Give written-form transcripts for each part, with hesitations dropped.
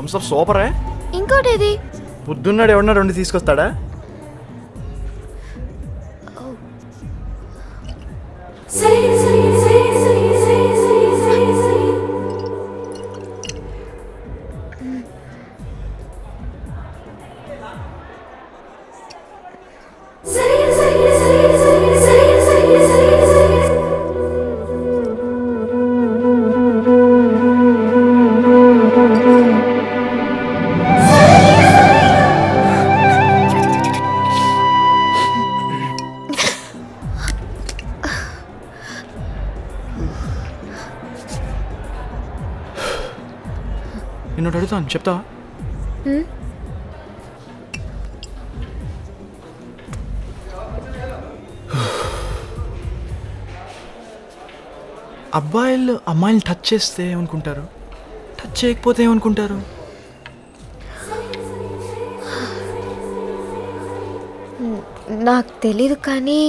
Thums up సూపరే. ఇంకోటి ఏది? పొద్దున్నాడు ఎవడన్నా 2 తీసుకొస్తాడా? నిన్ను అడుగుతాను, చెప్తావా? అబ్బాయిలు అమ్మాయిని టచ్ చేస్తే ఏమనుకుంటారు, టచ్ చేయకపోతే ఏమనుకుంటారు? నాకు తెలీదు కానీ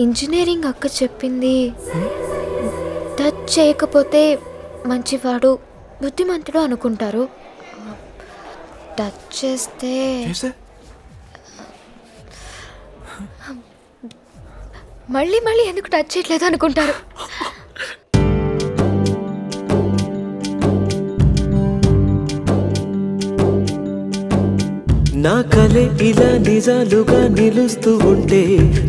ఇంజనీరింగ్ అక్క చెప్పింది టచ్ చేయకపోతే మంచివాడు బుద్ధిమంతుడు అనుకుంటారు, టచ్ చేస్తే మళ్ళీ మళ్ళీ ఎందుకు టచ్ చేయట్లేదు అనుకుంటారు. నా కలే ఇలా నిజాలుగా నిలుస్తూ ఉంటే,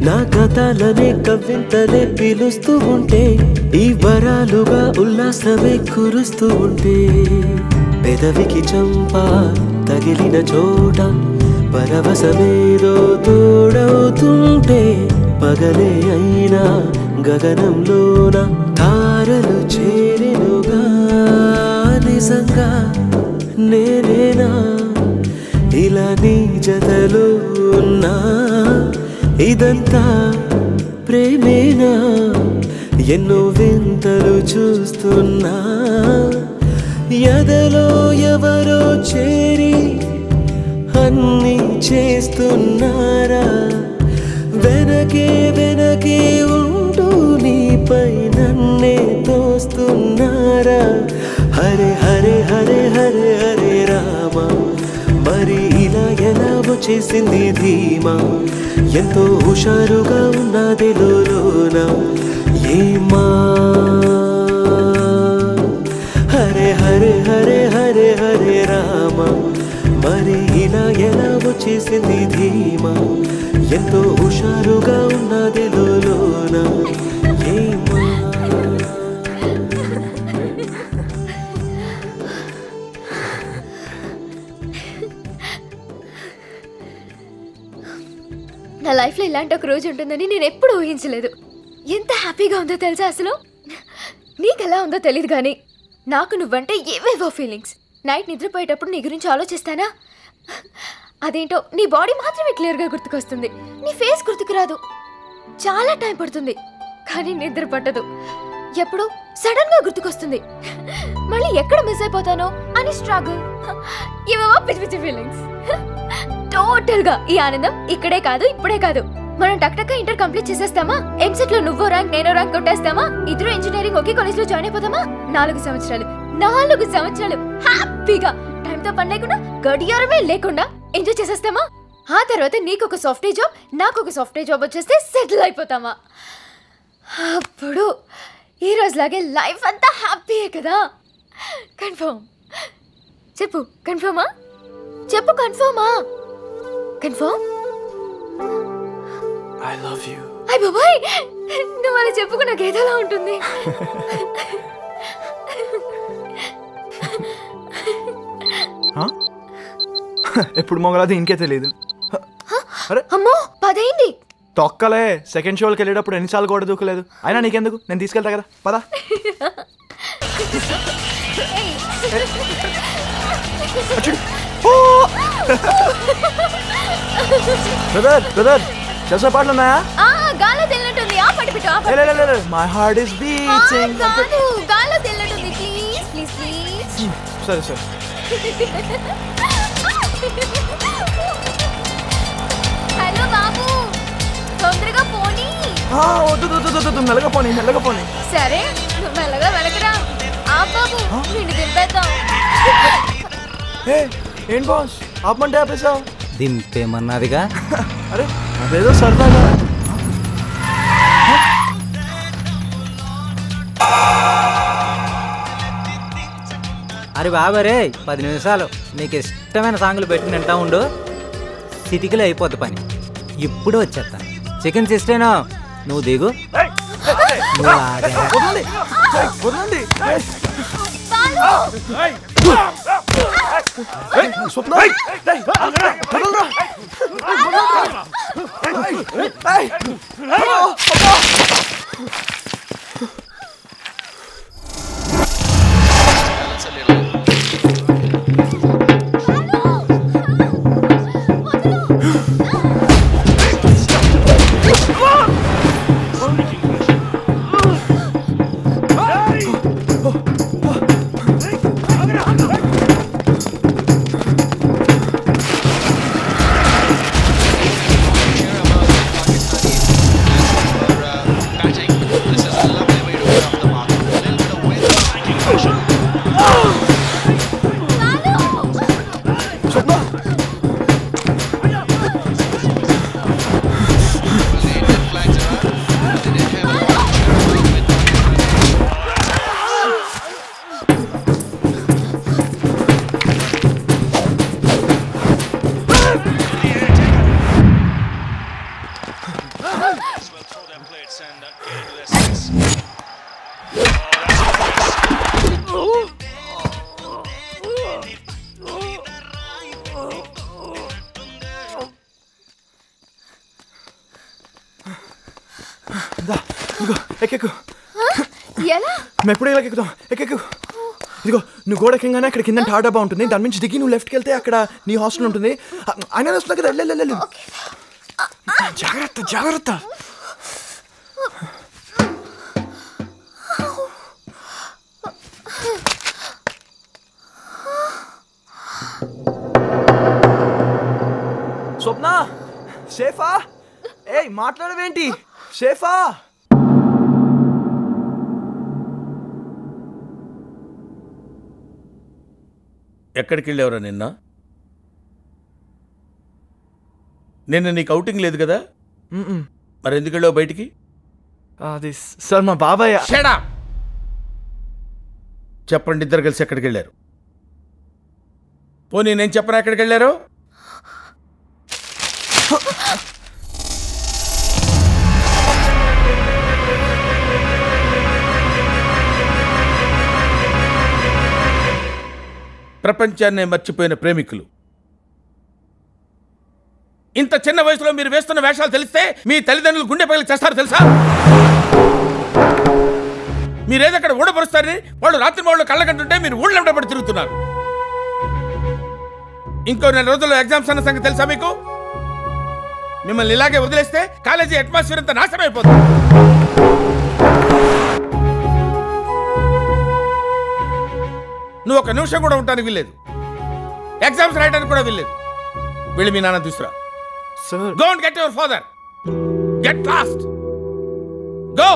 నా కథలనే కవింతలే పిలుస్తూ ఉంటే, ఈ వరాలుగా ఉల్లాసమే కురుస్తూ ఉంటే, పెదవికి చంప తగిలిన చోట పరవశమేదో తోడవుతుంటే, పగలే అయినా గగనంలోన తారలు చేరెనుగా, నిజంగా నేనేనా ఇలా నీ జతలో ఉన్నా, ఇదంతా ప్రేమేనా, ఎన్నో వింతలు చూస్తున్నా, ఎదలో ఎవరో చేరి అన్నీ చేస్తున్నారా, వెనకే వెనకే ఉంటూ నీపై నన్నే తోస్తున్నారా, హరే హరే హరే హరే హరే రామ, మరి ఇలా ఎలా వచ్చేసింది ధీమా, ఎంతో హుషారుగా ఉన్నది లోన ఏమా, హరే హరే హరే హరే హరే రామ, మరి ఇలా ఎలా వచ్చేసింది ధీమా, ఎంతో హుషారుగా ఉన్నది లోన ఏమా. నా లైఫ్లో ఇలాంటి ఒక రోజు ఉంటుందని నేను ఎప్పుడు ఊహించలేదు. ఎంత హ్యాపీగా ఉందో తెలుసా అసలు. నీకు ఎలా ఉందో తెలియదు కానీ నాకు నువ్వంటే ఏవేవో ఫీలింగ్స్. నైట్ నిద్రపోయేటప్పుడు నీ గురించి ఆలోచిస్తానా, అదేంటో నీ బాడీ మాత్రమే క్లియర్గా గుర్తుకొస్తుంది, నీ ఫేస్ గుర్తుకు రాదు. చాలా టైం పడుతుంది కానీ నిద్ర పట్టదు, ఎప్పుడు సడన్ గా గుర్తుకొస్తుంది. మళ్ళీ ఎక్కడ మిస్ అయిపోతానో అని స్ట్రగుల్, ఇవేవో పిచ్చి పిచ్చి ఫీలింగ్స్. టోటల్ గా ఈ ఆనందం ఇక్కడే కాదు, ఇప్పుడే కాదు. మనం టక్ టక్ ఇంటర్ కంప్లీట్ చేసేస్తామా, ఎంసెట్ లో నువ్వో ర్యాంక్ నేనో ర్యాంక్ కొట్టేస్తామా, ఇద్దరు ఇంజనీరింగ్ ఒకే కాలేజ్ లో జాయిన్ అయిపోతామా, 4 సంవత్సరాలు హ్యాపీగా టైంతో పని లేకుండా గడియారమే లేకుండా ఎంజాయ్ చేసేస్తామా. ఆ తర్వాత నీకు ఒక సాఫ్ట్వేర్ జాబ్, నాకు ఒక సాఫ్ట్వేర్ జాబ్ వచ్చేస్తే సెటిల్ అయిపోతామా. అప్పుడు ఈ రోజులాగే లైఫ్ అంతా హ్యాపీయే కదా. కన్ఫర్మ్ చెప్పు, కన్ఫర్మా చెప్పు, కన్ఫర్మా కన్ఫర్మ్. I love you. అయ్ బాబాయ్, నువ్వు అలా చెప్పుకు నాకు ఏదోలా ఉంటుంది. ఎప్పుడు మొగలది ఇంకే తెలియదు. అమ్మో 10 అయింది. తొక్కలే, సెకండ్ షోకి వెళ్ళేటప్పుడు ఎన్నిసార్లు కూడా దూకలేదు. అయినా నీకెందుకు, నేను తీసుకెళ్తా కదా, పదా. బ్రదర్ చేసే పాటలు ఉన్నాయా? గాల్లో తెలినట్టుంది, ఆ పాట పెట్టు. My heart is beating. గాల్లో తెలినట్టుంది, ప్లీజ్ ప్లీజ్ ప్లీజ్. సరే సరే. హలో బాబు, తొందరగా పోనీ. వద్దు, మెల్లగా పోనీ. సరే, మెల్లగా వెనకరా. ఆ బాబు, నిన్ను దింపేద్దాం. ఏం బాస్ ఆపమంటే ఆపేసావు? దింపేమన్నదిగా. అరే అదేదో సరదాగా. అరే బాబరే 10 నిమిషాలు నీకు ఇష్టమైన సాంగ్లు పెట్టి వింటా ఉండు, సిటీకిలో అయిపోద్ది పని. ఇప్పుడు వచ్చేస్తాను. చికెన్ సిస్టేనా నువ్వు దిగు. నువ్వు ఆగా. వదలండి. స్వప్న ఎక్కెక్కు. ఎలా? మేము ఎప్పుడు ఇలా ఎక్కుదాం. ఎక్కెక్కు. ఇదిగో నువ్వు గోడ ఎక్కగానే అక్కడ కింద టార్ డబ్బా ఉంటుంది, దాని నుంచి దిగి నువ్వు లెఫ్ట్కి వెళ్తే అక్కడ నీ హాస్టల్ ఉంటుంది. ఆయన వస్తున్నా కదా, వెళ్ళు. జాగ్రత్త జాగ్రత్త. స్వప్న సేఫా? ఏయ్ మాట్లాడవేంటి? సేఫా? ఎక్కడికి వెళ్ళేవరా నిన్న నీకు అవుటింగ్ లేదు కదా, మరి ఎందుకు వెళ్ళావు బయటికి? అది సార్ మా బాబాయ్. చెప్పండి, ఇద్దరు కలిసి ఎక్కడికి వెళ్ళారు? పోనీ నేను చెప్పనా ఎక్కడికి వెళ్ళారు? ప్రపంచాన్నే మర్చిపోయిన ప్రేమికులు. ఇంత చిన్న వయసులో మీరు వేస్తున్న వేషాలు తెలిస్తే మీ తల్లిదండ్రులు గుండె పగిలి చేస్తారు తెలుసా? మీరేదక్కడ ఊడపరుస్తారని వాళ్ళు రాత్రి వాళ్ళు కళ్ళకంటుంటే మీరు ఊళ్ళో పడి తిరుగుతున్నారు. ఇంకో 4 రోజుల్లో ఎగ్జామ్స్ అన్న సంగతి తెలుసా మీకు? మిమ్మల్ని ఇలాగే వదిలేస్తే కాలేజీ అట్మాస్ఫియర్ అంతా నాశనం అయిపోతుంది. నువ్వు ఒక నిమిషం కూడా ఉండడానికి వీల్లేదు, ఎగ్జామ్స్ రాయడానికి కూడా వీల్లేదు. వెళ్ళి మీ నాన్న తీసుకురా. Go and get your father. Get lost. Go.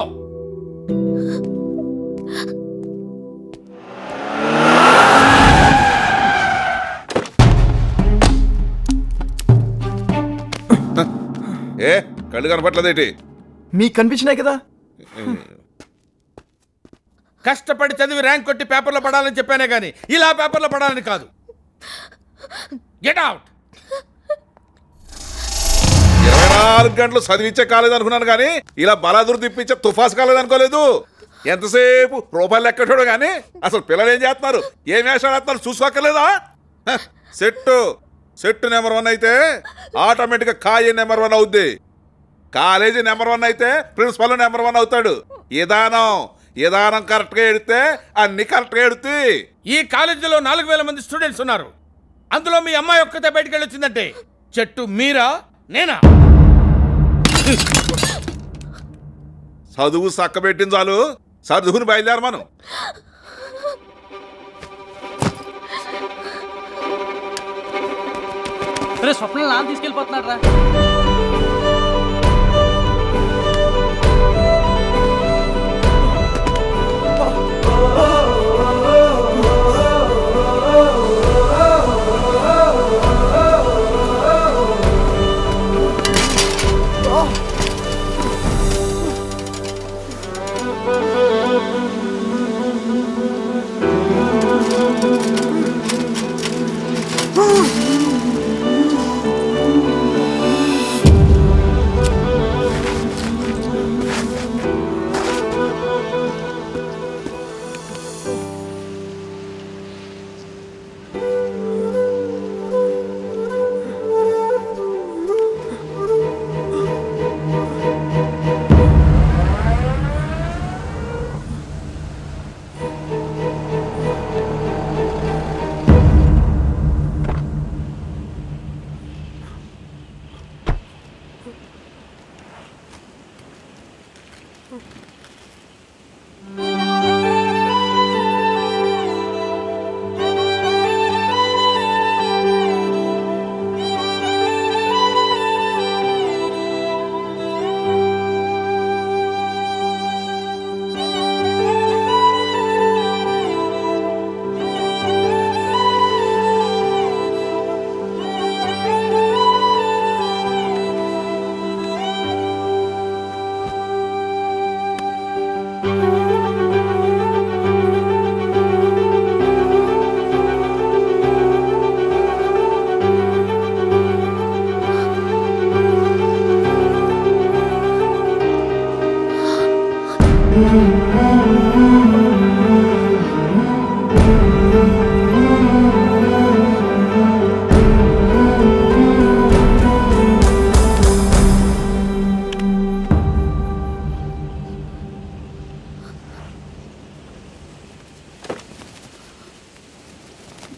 ఏ కళ్ళు కనపట్లేదేంటి? మీకు కనిపించినాయి కదా. కష్టపడి చదివి ర్యాంక్ కొట్టి పేపర్లో పడాలని చెప్పానే కానీ ఇలా పేపర్లో పడాలని కాదు. Get out. 24 గంటలు చదివించే కాలేదు అనుకున్నాను కానీ ఇలా బలాదురు తిప్పించే తుఫాసు కాలేదు అనుకోలేదు. ఎంతసేపు రూపాయలు లెక్కటోడు కానీ అసలు పిల్లలు ఏం చేస్తున్నారు, ఏం వేషాలు వేస్తున్నారు చూసుకోక్కర్లేదా? సెట్ నెంబర్ 1 అయితే ఆటోమేటిక్గా కాయ నెంబర్ 1 అవుద్ది. కాలేజీ నెంబర్ 1 అయితే ప్రిన్సిపల్ నెంబర్ 1 అవుతాడు. విధానం కరెక్ట్గా ఎడితే అన్ని కరెక్ట్గా ఎడుతాయి. ఈ కాలేజీలో 4000 మంది స్టూడెంట్స్ ఉన్నారు. అందులో మీ అమ్మాయి ఒక్కతే బయటికి వెళ్ళి వచ్చిందంటే చెట్టు మీరా నేనా? చదువు చక్కబెట్టింది చాలు, చదువుని బయలుదేరు మనం. స్వప్న తీసుకెళ్ళిపోతున్నాడు రా.